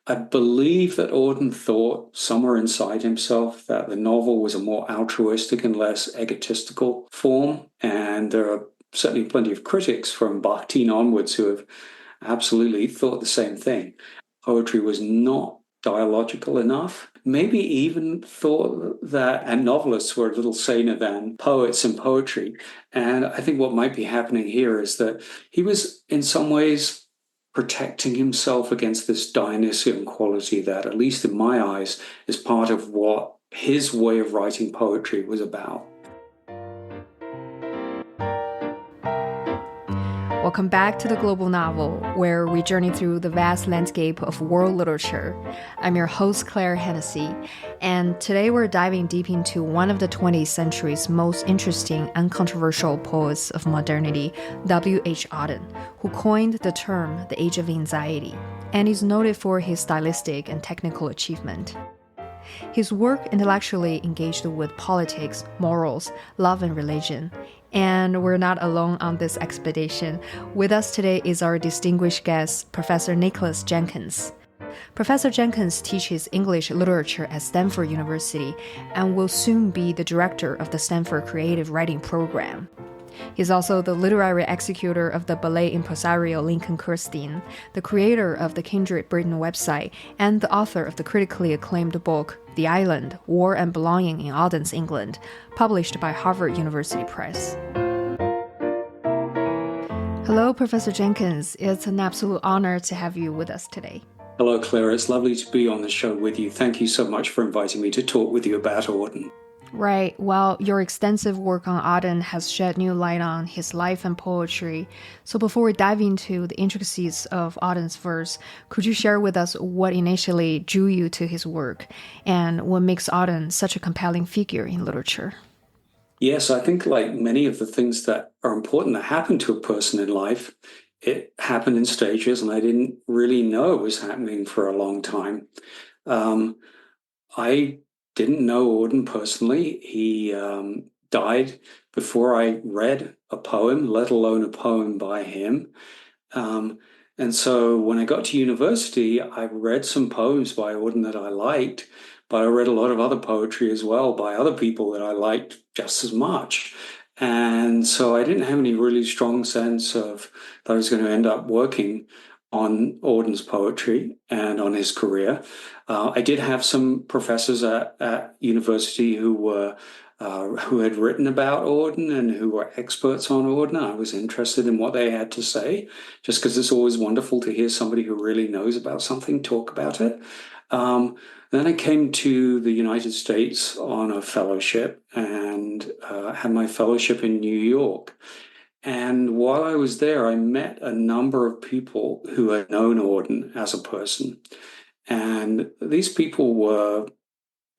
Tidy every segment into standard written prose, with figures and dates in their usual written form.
I believe that Auden thought somewhere inside himself that the novel was a more altruistic and less egotistical form. And there are certainly plenty of critics from Bakhtin onwards who have absolutely thought the same thing. Poetry was not dialogical enough. Maybe even thought that, and novelists were a little saner than poets in poetry. And I think what might be happening here is that he was in some ways protecting himself against this Dionysian quality that, at least in my eyes, is part of what his way of writing poetry was about. Welcome back to the Global Novel, where we journey through the vast landscape of world literature. I'm your host, Claire Hennessy, and today we're diving deep into one of the 20th century's most interesting and controversial poets of modernity, W.H. Auden, who coined the term the Age of Anxiety, and is noted for his stylistic and technical achievement. His work intellectually engaged with politics, morals, love, and religion. And we're not alone on this expedition. With us today is our distinguished guest, Professor Nicholas Jenkins. Professor Jenkins teaches English literature at Stanford University and will soon be the director of the Stanford Creative Writing Program. He's also the literary executor of the ballet impresario Lincoln Kirstein, the creator of the Kindred Britain website, and the author of the critically acclaimed book, The Island, War and Belonging in Auden's England, published by Harvard University Press. Hello, Professor Jenkins. It's an absolute honor to have you with us today. Hello, Claire. It's lovely to be on the show with you. Thank you so much for inviting me to talk with you about Auden. Right. Well, your extensive work on Auden has shed new light on his life and poetry. So before we dive into the intricacies of Auden's verse, could you share with us what initially drew you to his work and what makes Auden such a compelling figure in literature? Yes, I think like many of the things that are important that happen to a person in life, it happened in stages, and I didn't really know it was happening for a long time. I didn't know Auden personally. He died before I read a poem, let alone a poem by him. Um, and so when I got to university, I read some poems by Auden that I liked, but I read a lot of other poetry as well by other people that I liked just as much. And so I didn't have any really strong sense of that I was going to end up working on Auden's poetry and on his career. I did have some professors at university who had written about Auden and who were experts on Auden. I was interested in what they had to say, just because it's always wonderful to hear somebody who really knows about something talk about it. Then I came to the United States on a fellowship and had my fellowship in New York. And while I was there, I met a number of people who had known Auden as a person. And these people were,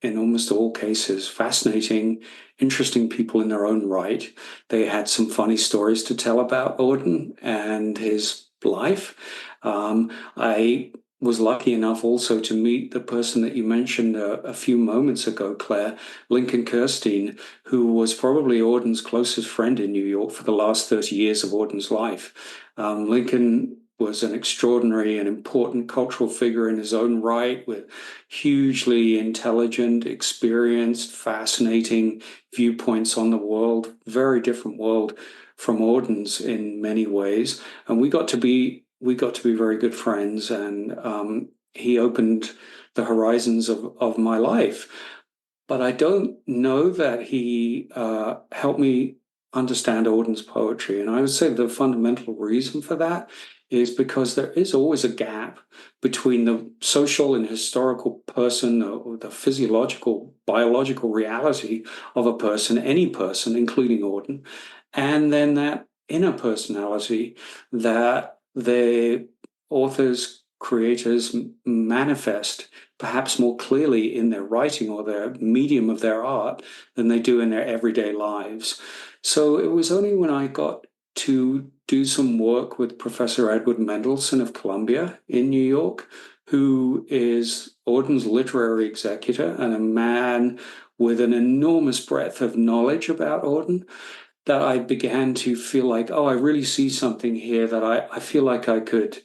in almost all cases, fascinating, interesting people in their own right. They had some funny stories to tell about Auden and his life. I was lucky enough also to meet the person that you mentioned a few moments ago, Claire, Lincoln Kirstein, who was probably Auden's closest friend in New York for the last 30 years of Auden's life. Lincoln was an extraordinary and important cultural figure in his own right, with hugely intelligent, experienced, fascinating viewpoints on the world, very different world from Auden's in many ways. And we got to be very good friends, and he opened the horizons of my life. But I don't know that he helped me understand Auden's poetry. And I would say the fundamental reason for that is because there is always a gap between the social and historical person, or the physiological, biological reality of a person, any person, including Auden, and then that inner personality that the authors, creators manifest perhaps more clearly in their writing or their medium of their art than they do in their everyday lives. So it was only when I got to do some work with Professor Edward Mendelsohn of Columbia in New York, who is Auden's literary executor and a man with an enormous breadth of knowledge about Auden, that I began to feel like, oh, I really see something here that I feel like I could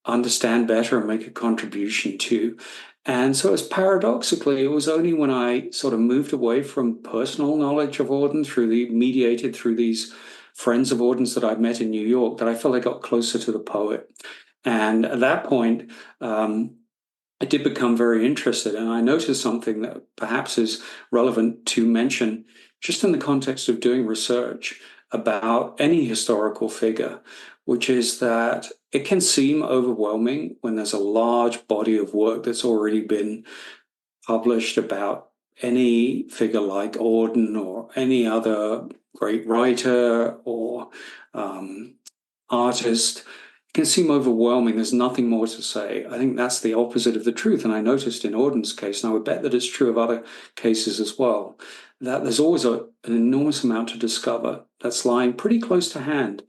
understand better and make a contribution to. And so, as paradoxically, it was only when I sort of moved away from personal knowledge of Auden mediated through these friends of Auden's that I'd met in New York that I felt I got closer to the poet. And at that point, I did become very interested, and I noticed something that perhaps is relevant to mention just in the context of doing research about any historical figure, which is that it can seem overwhelming when there's a large body of work that's already been published about any figure like Auden or any other great writer or um, artist. It can seem overwhelming. There's nothing more to say. I think that's the opposite of the truth. And I noticed in Auden's case, and I would bet that it's true of other cases as well, that there's always an enormous amount to discover that's lying pretty close to hand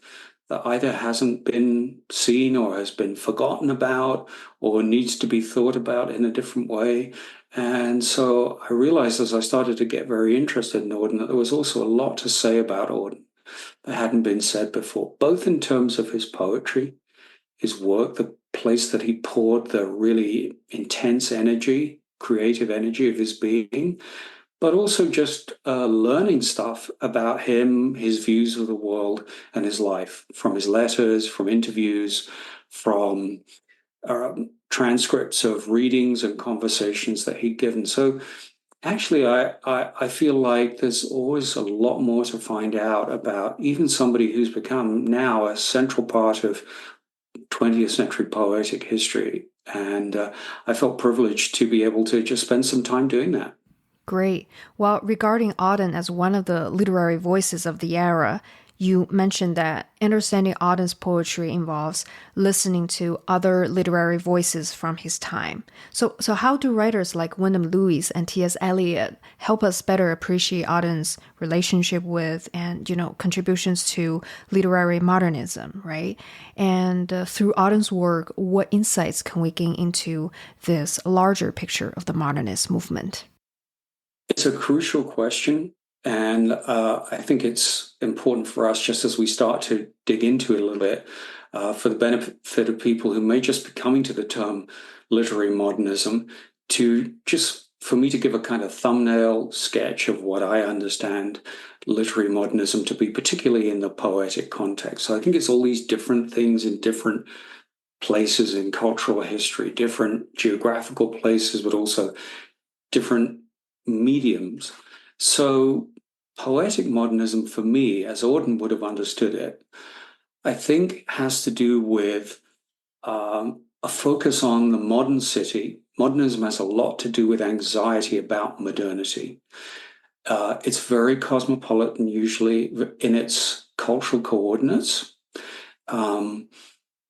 that either hasn't been seen or has been forgotten about or needs to be thought about in a different way. And so I realized as I started to get very interested in Auden that there was also a lot to say about Auden that hadn't been said before, both in terms of his poetry, his work, the place that he poured the really intense energy, creative energy of his being, but also just learning stuff about him, his views of the world and his life from his letters, from interviews, from transcripts of readings and conversations that he'd given. So actually, I feel like there's always a lot more to find out about even somebody who's become now a central part of 20th century poetic history. And I felt privileged to be able to just spend some time doing that. Great. Well, regarding Auden as one of the literary voices of the era, you mentioned that understanding Auden's poetry involves listening to other literary voices from his time. So how do writers like Wyndham Lewis and T.S. Eliot help us better appreciate Auden's relationship with and, contributions to literary modernism, right? And through Auden's work, what insights can we gain into this larger picture of the modernist movement? It's a crucial question. And I think it's important for us, just as we start to dig into it a little bit, for the benefit of people who may just be coming to the term literary modernism, to just for me to give a kind of thumbnail sketch of what I understand literary modernism to be, particularly in the poetic context. So I think it's all these different things in different places in cultural history, different geographical places, but also different mediums. So, poetic modernism for me, as Auden would have understood it, I think has to do with a focus on the modern city. Modernism has a lot to do with anxiety about modernity. It's very cosmopolitan, usually in its cultural coordinates. Um,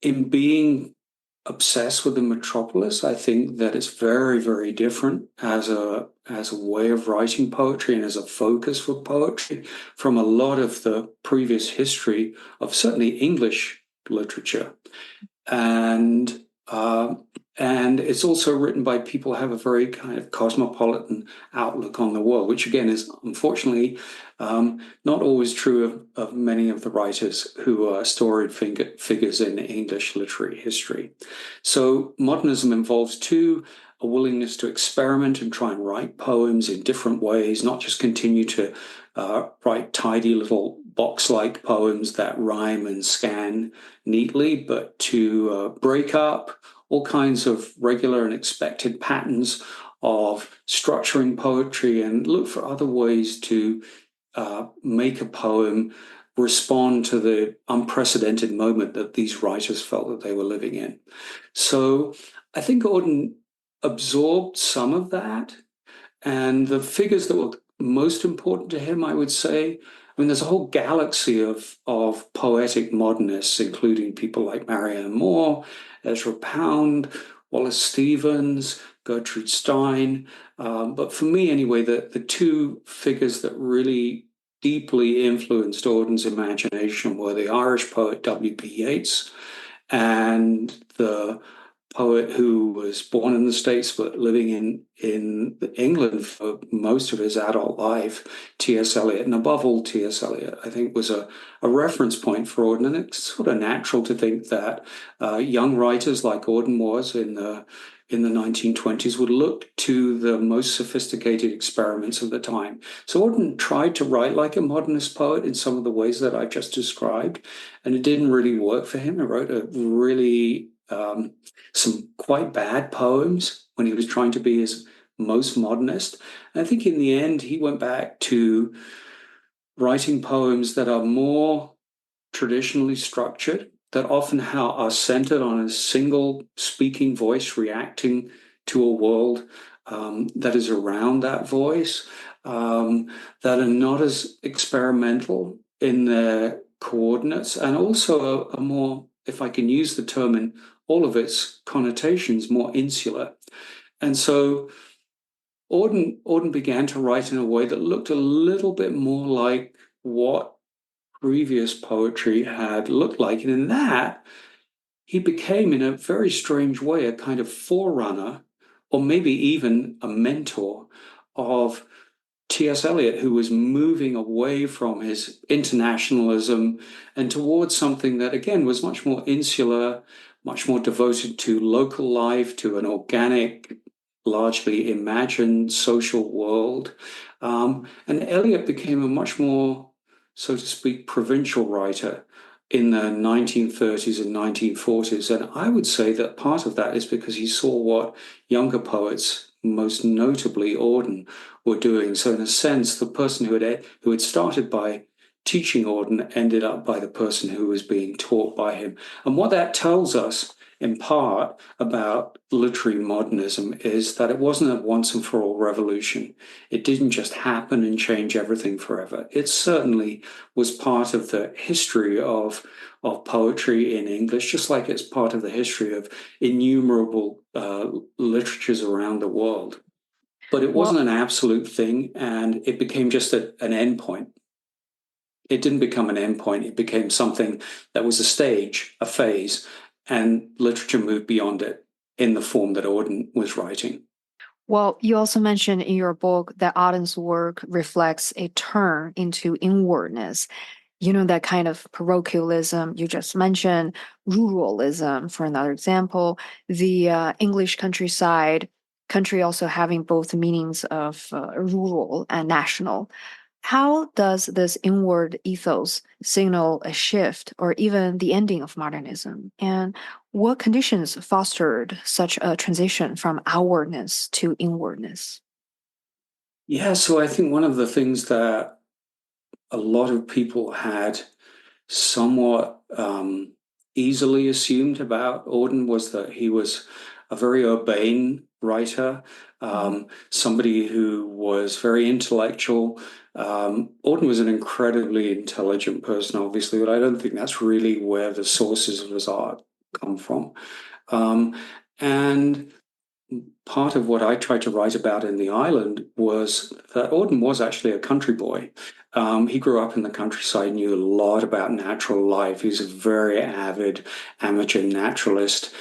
in being obsessed with the metropolis. I think that it's very, very different as a way of writing poetry and as a focus for poetry from a lot of the previous history of certainly English literature. And uh, and it's also written by people who have a very kind of cosmopolitan outlook on the world, which again is unfortunately not always true of many of the writers who are storied figures in English literary history. So modernism involves two, a willingness to experiment and try and write poems in different ways, not just continue to write tidy little box-like poems that rhyme and scan neatly, but to break up all kinds of regular and expected patterns of structuring poetry and look for other ways to make a poem respond to the unprecedented moment that these writers felt that they were living in. So I think Auden absorbed some of that. And the figures that were most important to him, I would say, I mean, there's a whole galaxy of poetic modernists, including people like Marianne Moore, Ezra Pound, Wallace Stevens, Gertrude Stein. But for me, anyway, the two figures that really deeply influenced Auden's imagination were the Irish poet W.B. Yeats and the poet who was born in the States but living in England for most of his adult life, T.S. Eliot, and above all, T.S. Eliot, I think was a reference point for Auden. And it's sort of natural to think that young writers like Auden was in the 1920s would look to the most sophisticated experiments of the time. So Auden tried to write like a modernist poet in some of the ways that I've just described, and it didn't really work for him. He wrote a really some quite bad poems when he was trying to be his most modernist. And I think in the end, he went back to writing poems that are more traditionally structured, that often are centered on a single speaking voice reacting to a world that is around that voice, that are not as experimental in their coordinates, and also a more, if I can use the term in all of its connotations, more insular. And so Auden began to write in a way that looked a little bit more like what previous poetry had looked like. And in that, he became, in a very strange way, a kind of forerunner, or maybe even a mentor of T.S. Eliot, who was moving away from his internationalism and towards something that, again, was much more insular, much more devoted to local life, to an organic, largely imagined social world. And Eliot became a much more, so to speak, provincial writer in the 1930s and 1940s. And I would say that part of that is because he saw what younger poets, most notably Auden, were doing. So in a sense, the person who had started by teaching Auden ended up by the person who was being taught by him. And what that tells us in part about literary modernism is that it wasn't a once and for all revolution. It didn't just happen and change everything forever. It certainly was part of the history of poetry in English, just like it's part of the history of innumerable literatures around the world. But it wasn't Well, an absolute thing, and it became just an endpoint. It didn't become an endpoint. It became something that was a stage, a phase, and literature moved beyond it in the form that Auden was writing. well, you also mentioned in your book that Auden's work reflects a turn into inwardness. You know, that kind of parochialism you just mentioned, ruralism, for another example, the English countryside, country also having both meanings of rural and national. How does this inward ethos signal a shift or even the ending of modernism? And what conditions fostered such a transition from outwardness to inwardness? Yeah, so I think one of the things that a lot of people had somewhat easily assumed about Auden was that he was a very urbane writer, Mhm. somebody who was very intellectual. Auden was an incredibly intelligent person, obviously, but I don't think that's really where the sources of his art come from. Um, and part of what I tried to write about in The Island was that Auden was actually a country boy. He grew up in the countryside, knew a lot about natural life. He's a very avid amateur naturalist.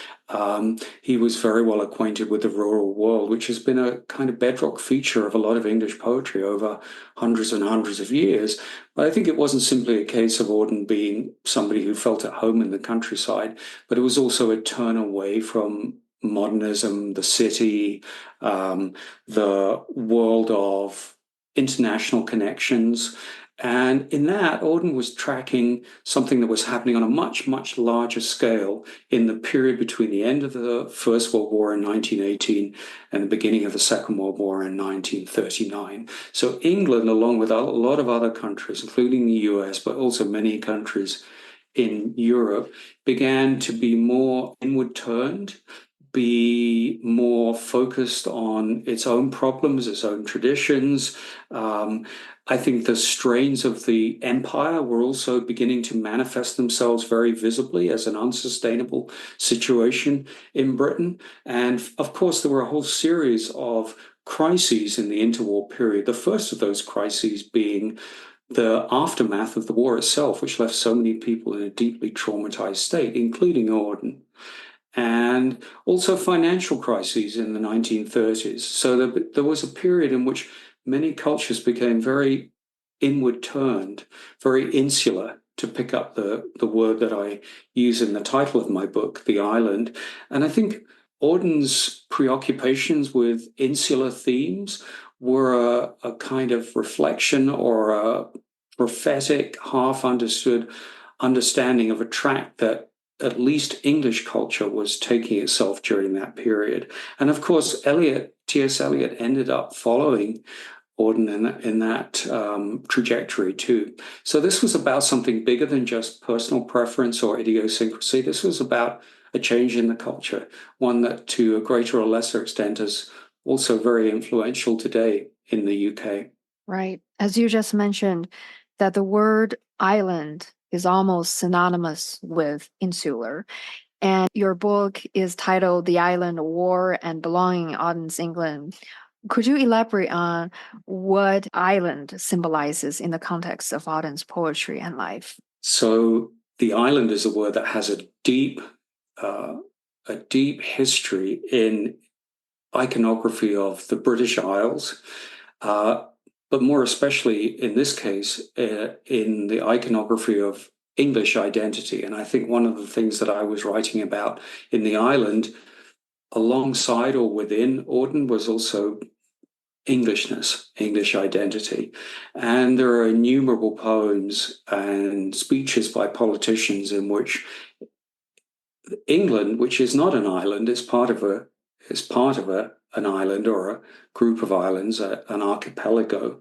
He was very well acquainted with the rural world, which has been a kind of bedrock feature of a lot of English poetry over hundreds and hundreds of years. But I think it wasn't simply a case of Auden being somebody who felt at home in the countryside, but it was also a turn away from modernism, the city, the world of international connections. And in that, Auden was tracking something that was happening on a much, much larger scale in the period between the end of the First World War in 1918 and the beginning of the Second World War in 1939. So England, along with a lot of other countries, including the US, but also many countries in Europe, began to be more inward turned, be more focused on its own problems, its own traditions. I think the strains of the empire were also beginning to manifest themselves very visibly as an unsustainable situation in Britain. And of course, there were a whole series of crises in the interwar period. The first of those crises being the aftermath of the war itself, which left so many people in a deeply traumatized state, including Auden. and also financial crises in the 1930s. So there was a period in which many cultures became very inward turned, very insular, to pick up the word that I use in the title of my book, The Island. And I think Auden's preoccupations with insular themes were a kind of reflection or a prophetic, half understood understanding of a track that at least English culture was taking itself during that period. And of course, T.S. Eliot ended up following Auden in that trajectory too. So this was about something bigger than just personal preference or idiosyncrasy. This was about a change in the culture, one that to a greater or lesser extent is also very influential today in the UK. Right. As you just mentioned, that the word island is almost synonymous with insular. And your book is titled The Island War and Belonging in Auden's England. Could you elaborate on what island symbolizes in the context of Auden's poetry and life? So the island is a word that has uh, a deep history in iconography of the British Isles, uh, but more especially in this case, in the iconography of English identity. And I think one of the things that I was writing about in the island, alongside or within Auden, was also Englishness, English identity. And there are innumerable poems and speeches by politicians in which England, which is not an island, is part of an island or a group of islands, an archipelago.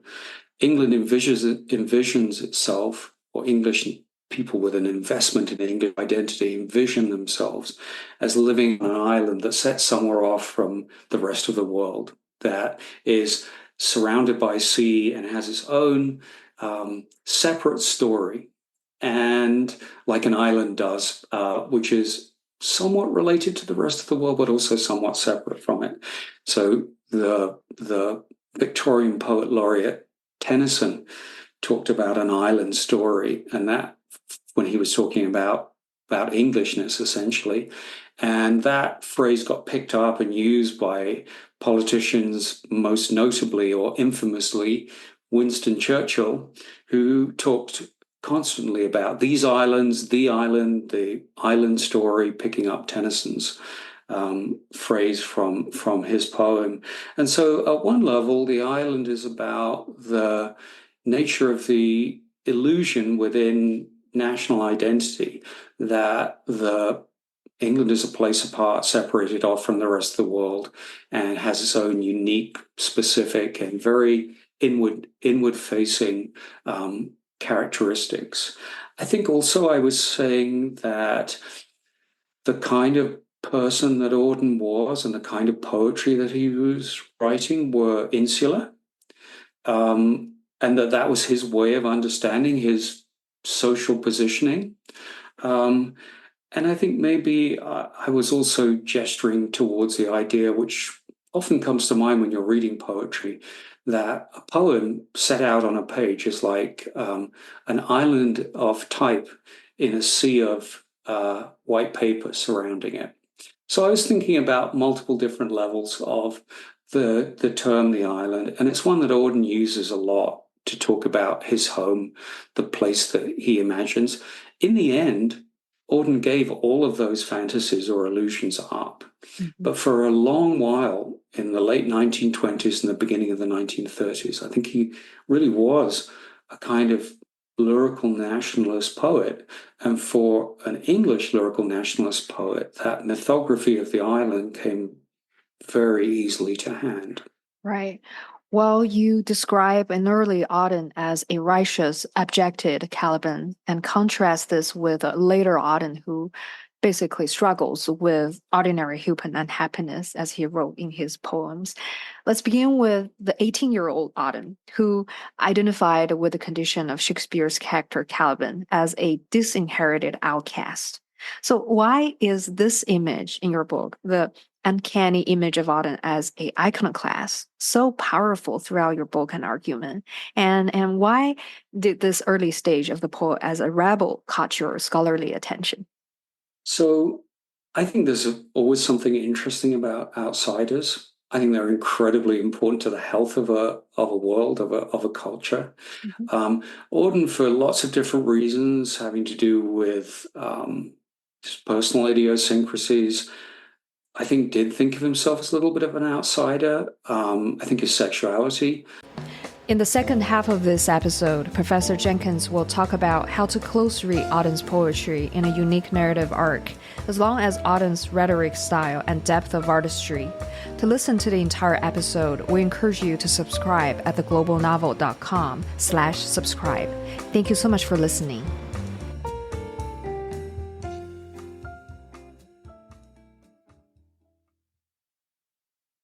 England envisions itself, or English people with an investment in English identity envision themselves as living on an island that's set somewhere off from the rest of the world, that is surrounded by sea and has its own separate story, and like an island does, which is somewhat related to the rest of the world, but also somewhat separate from it. So the Victorian poet laureate Tennyson talked about an island story, and that when he was talking about Englishness essentially, and that phrase got picked up and used by politicians, most notably or infamously Winston Churchill, who talked constantly about these islands, the island story, picking up Tennyson's phrase from his poem. And so, at one level, the island is about the nature of the illusion within national identity that the England is a place apart, separated off from the rest of the world, and has its own unique, specific, and very inward facing characteristics. I think also I was saying that the kind of person that Auden was and the kind of poetry that he was writing were insular, and that was his way of understanding his social positioning. Um, and I think maybe I was also gesturing towards the idea, which often comes to mind when you're reading poetry, that a poem set out on a page is like an island of type in a sea of white paper surrounding it. So I was thinking about multiple different levels of the term the island, and it's one that Auden uses a lot to talk about his home, the place that he imagines. In the end, Auden gave all of those fantasies or illusions up. Mhm. But for a long while in the late 1920s and the beginning of the 1930s, I think he really was a kind of lyrical nationalist poet. And for an English lyrical nationalist poet, that mythography of the island came very easily to hand. Right. Well, you describe an early Auden as a righteous, abjected Caliban and contrast this with a later Auden who basically struggles with ordinary human unhappiness, as he wrote in his poems. Let's begin with the 18-year-old Auden, who identified with the condition of Shakespeare's character Caliban as a disinherited outcast. So, why is this image in your book, the uncanny image of Auden as a iconoclast, so powerful throughout your book and argument? And why did this early stage of the poet as a rebel caught your scholarly attention? So I think there's always something interesting about outsiders. I think they're incredibly important to the health of a world, of a culture. Mhm. Um, Auden, for lots of different reasons, having to do with his personal idiosyncrasies, I think did think of himself as a little bit of an outsider. I think his sexuality. In the second half of this episode, Professor Jenkins will talk about how to close read Auden's poetry in a unique narrative arc, as long as Auden's rhetoric style and depth of artistry. To listen to the entire episode, we encourage you to subscribe at theglobalnovel.com/subscribe. Thank you so much for listening.